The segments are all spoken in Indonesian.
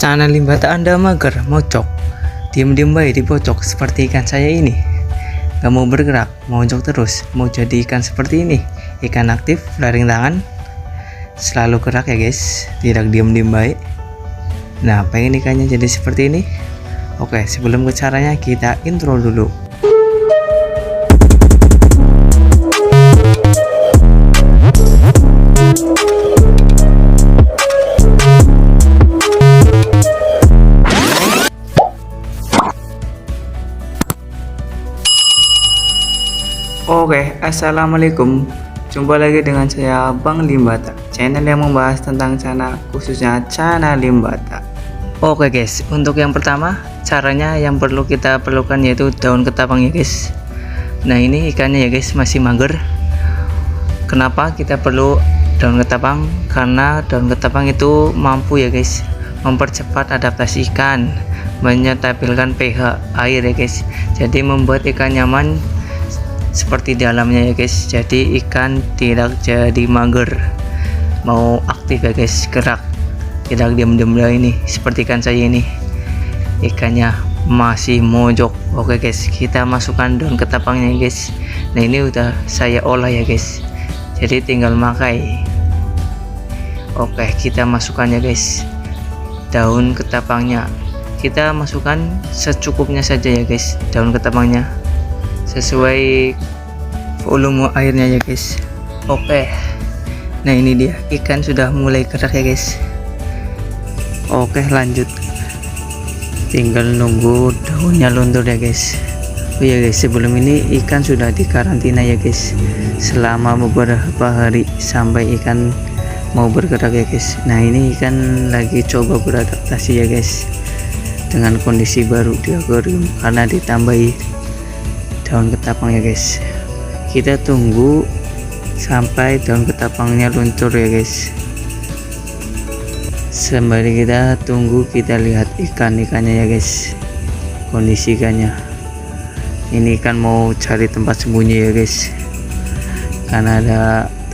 Celana limbata Anda mager, mocok, diem-diem baik dibocok seperti ikan saya ini. Gak mau bergerak, mojok terus, mau jadi ikan seperti ini. Ikan aktif, flaring tangan, selalu gerak ya guys, tidak diem-diem baik. Nah, pengen ikannya jadi seperti ini? Oke, sebelum ke caranya kita intro dulu. Oke, assalamualaikum. Jumpa lagi dengan saya Bang Limbata, channel yang membahas tentang celana, khususnya celana limbata. Oke guys, untuk yang pertama caranya yang kita perlukan yaitu daun ketapang ya guys. Nah ini ikannya ya guys, masih mager. Kenapa kita perlu daun ketapang? Karena daun ketapang itu mampu ya guys mempercepat adaptasi ikan, menstabilkan pH air ya guys, jadi membuat ikan nyaman seperti dalamnya ya guys. Jadi ikan tidak jadi mager, mau aktif ya guys, gerak, tidak diam-diam ini seperti ikan saya ini, ikannya masih mojok. Oke guys, kita masukkan daun ketapangnya guys. Nah ini udah saya olah ya guys, jadi tinggal makai. Oke, kita masukkan ya guys daun ketapangnya, kita masukkan secukupnya saja ya guys daun ketapangnya, sesuai volume airnya ya guys. Oke, nah ini dia, ikan sudah mulai gerak ya guys. Oke, lanjut, tinggal nunggu daunnya luntur ya guys. Oh ya guys, sebelum ini ikan sudah dikarantina ya guys selama beberapa hari sampai ikan mau bergerak ya guys. Nah ini ikan lagi coba beradaptasi ya guys dengan kondisi baru di akuarium karena ditambahi daun ketapang ya guys. Kita tunggu sampai daun ketapangnya luntur ya guys. Sembari kita tunggu, kita lihat ikannya ya guys, kondisi ikannya. Ini ikan mau cari tempat sembunyi ya guys, karena ada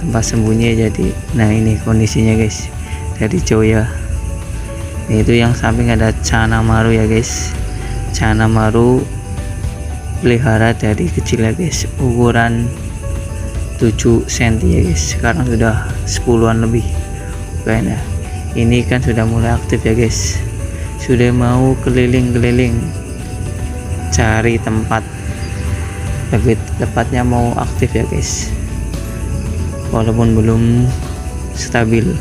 tempat sembunyi jadi. Nah ini kondisinya guys dari jauh ya. Itu yang samping ada celana maru ya guys. Celana maru pelihara dari kecil ya guys, ukuran 7 cm ya guys, sekarang sudah 10-an lebih. Oke, nah ini kan sudah mulai aktif ya guys, sudah mau keliling-keliling cari tempat, lebih tepatnya mau aktif ya guys, walaupun belum stabil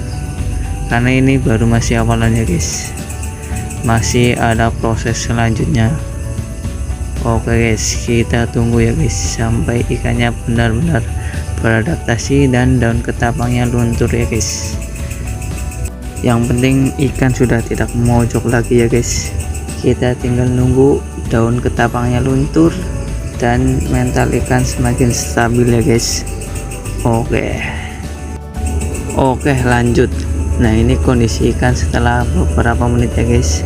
karena ini baru masih awalan ya guys, masih ada proses selanjutnya. Oke guys, kita tunggu ya guys sampai ikannya benar-benar beradaptasi dan daun ketapangnya luntur ya guys. Yang penting ikan sudah tidak mojok lagi ya guys. Kita tinggal nunggu daun ketapangnya luntur dan mental ikan semakin stabil ya guys. Oke, lanjut. Nah ini kondisi ikan setelah beberapa menit ya guys,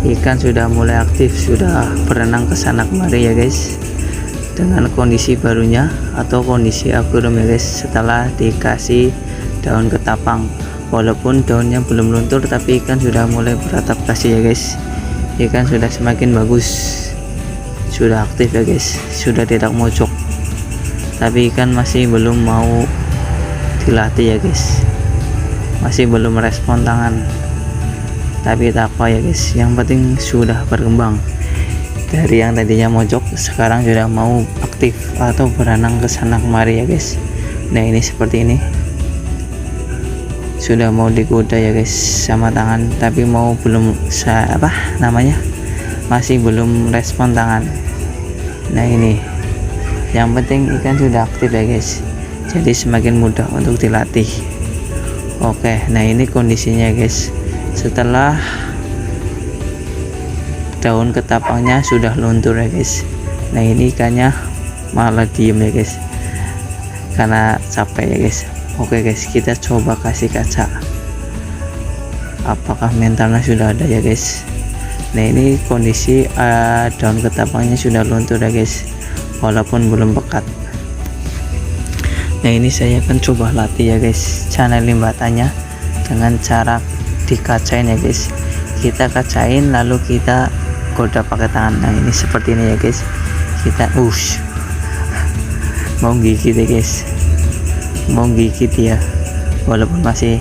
ikan sudah mulai aktif, sudah berenang ke sana kemari ya guys dengan kondisi barunya atau kondisi akuarium ya guys, setelah dikasih daun ketapang. Walaupun daunnya belum luntur tapi ikan sudah mulai beradaptasi ya guys, ikan sudah semakin bagus, sudah aktif ya guys, sudah tidak mojok, tapi ikan masih belum mau dilatih ya guys, masih belum respon tangan. Tapi tak apa ya guys, yang penting sudah berkembang dari yang tadinya mojok sekarang sudah mau aktif atau berenang ke sana kemari ya guys. Nah ini seperti ini, sudah mau digoda ya guys sama tangan, tapi masih belum respon tangan. Nah ini yang penting ikan sudah aktif ya guys, jadi semakin mudah untuk dilatih. Oke, nah ini kondisinya guys setelah daun ketapangnya sudah luntur ya guys. Nah ini ikannya malah diem ya guys karena capek ya guys. Oke guys, kita coba kasih kaca apakah mentalnya sudah ada ya guys. Nah ini kondisi daun ketapangnya sudah luntur ya guys, walaupun belum pekat. Nah ini saya akan coba latih ya guys celana limbatanya dengan cara dikacain ya guys. kita kacain lalu kita goda pakai tangan. Nah ini seperti ini ya guys, kita mau gigit ya guys, mau gigit ya, walaupun masih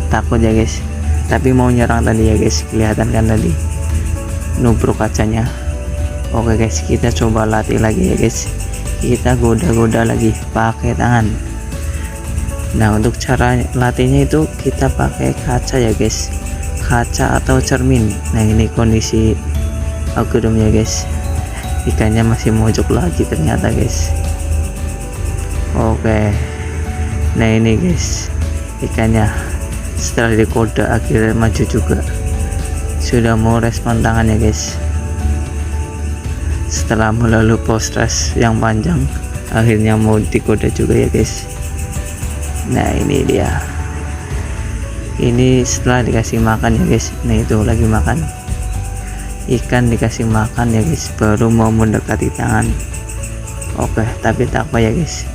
takut ya guys, tapi mau nyerang tadi ya guys, kelihatan kan tadi nubruk kacanya. Oke guys, kita coba latih lagi ya guys, kita goda-goda lagi pakai tangan. Nah untuk cara latihnya itu kita pakai kaca ya guys, kaca atau cermin. Nah ini kondisi akuarium ya guys, ikannya masih mojok lagi ternyata guys. Oke, nah ini guys ikannya setelah dikoda akhirnya maju juga, sudah mau respon tangan ya guys. Setelah melalui proses yang panjang akhirnya mau dikoda juga ya guys. Nah ini dia, ini setelah dikasih makan ya guys. Nah itu lagi makan, ikan dikasih makan ya guys, baru mau mendekati tangan. Oke, tapi tak apa ya guys.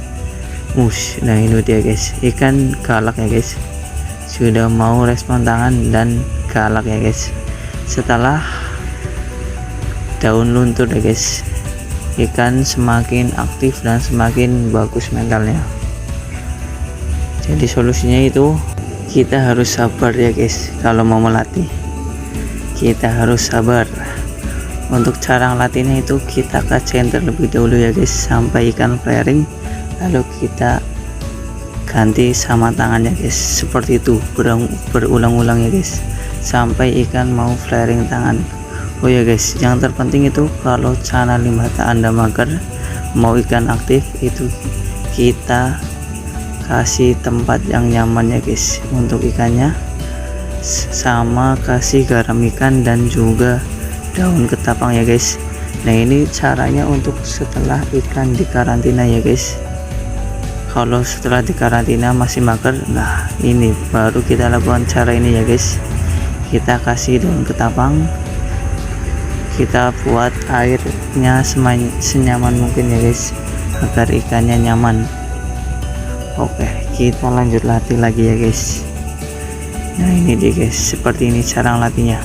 Nah ini dia guys, ikan galak ya guys, sudah mau respon tangan dan galak ya guys. Setelah daun luntur ya guys, ikan semakin aktif dan semakin bagus mentalnya. Jadi solusinya itu kita harus sabar ya guys. Kalau mau melatih kita harus sabar. Untuk cara ngelatihnya itu kita kacain terlebih dahulu ya guys sampai ikan flaring, lalu kita ganti sama tangannya guys, seperti itu berulang-ulang ya guys sampai ikan mau flaring tangan. Oh ya guys, yang terpenting itu kalau channel limbata Anda mager mau ikan aktif itu kita kasih tempat yang nyaman ya guys untuk ikannya, sama kasih garam ikan dan juga daun ketapang ya guys. Nah ini caranya untuk setelah ikan dikarantina ya guys. Kalau setelah dikarantina masih mager, nah ini baru kita lakukan cara ini ya guys, kita kasih daun ketapang, kita buat airnya senyaman mungkin ya guys agar ikannya nyaman. Oke, kita lanjut latih lagi ya guys. Nah ini dia guys, seperti ini cara latihnya.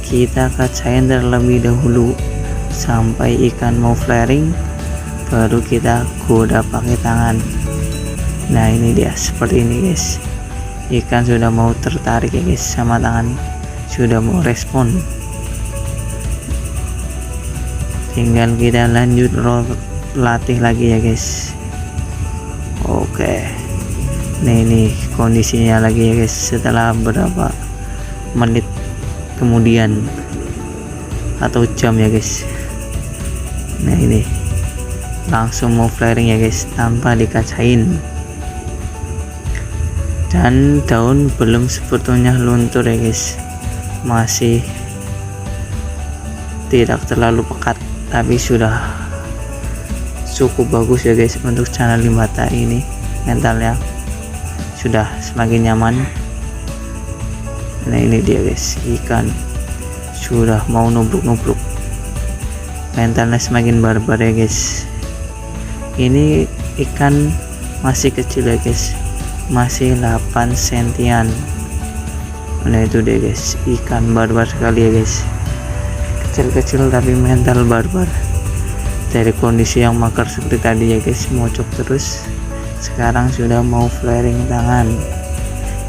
Kita kacain terlebih dahulu sampai ikan mau flaring, baru kita goda pakai tangan. Nah ini dia seperti ini guys, ikan sudah mau tertarik ya guys sama tangan, sudah mau respon. Tinggal kita lanjut latih lagi ya guys. Oke, nah ini kondisinya lagi ya guys setelah beberapa menit kemudian atau jam ya guys. Nah ini langsung mau flaring ya guys tanpa dikacain, dan daun belum sebetulnya luntur ya guys, masih tidak terlalu pekat, tapi sudah cukup bagus ya guys untuk channel limbata ini. Mentalnya sudah semakin nyaman. Nah ini dia guys, ikan sudah mau nubruk-nubruk, mentalnya semakin barbar ya guys. Ini ikan masih kecil ya guys, masih 8 sentian. Nah itu dia guys, ikan barbar sekali ya guys, kecil-kecil tapi mental barbar. Dari kondisi yang makar seperti tadi ya guys, mocok terus, sekarang sudah mau flaring tangan.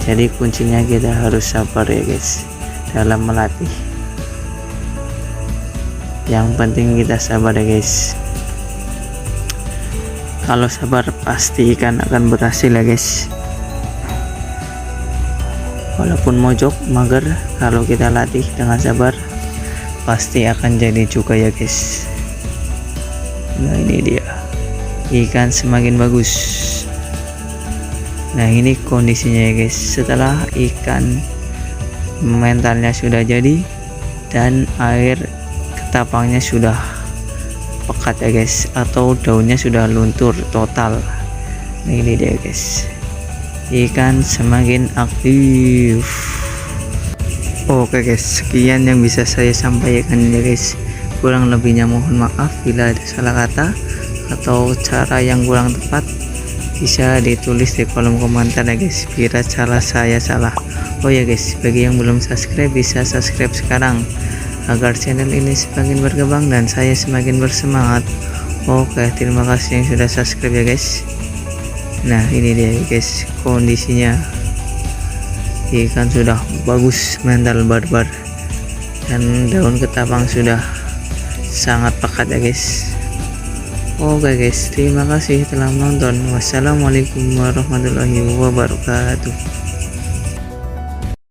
Jadi kuncinya kita harus sabar ya guys dalam melatih. Yang penting kita sabar ya guys. Kalau sabar pasti ikan akan berhasil ya guys. Walaupun mojok mager, kalau kita latih dengan sabar pasti akan jadi juga ya guys. Nah ini dia, ikan semakin bagus. Nah ini kondisinya ya guys, setelah ikan mentalnya sudah jadi dan air ketapangnya sudah pekat ya guys, atau daunnya sudah luntur total. Nah ini dia guys, ikan semakin aktif. Oke guys, sekian yang bisa saya sampaikan ya guys. Kurang lebihnya mohon maaf bila ada salah kata atau cara yang kurang tepat, bisa ditulis di kolom komentar ya guys, bila salah saya salah. Oh ya guys, bagi yang belum subscribe bisa subscribe sekarang agar channel ini semakin berkembang dan saya semakin bersemangat. Oke, terima kasih yang sudah subscribe ya guys. Nah ini dia guys kondisinya, ikan sudah bagus, mental barbar, dan daun ketapang sudah sangat pekat ya guys. Oke guys, terima kasih telah menonton. Wassalamualaikum warahmatullahi wabarakatuh.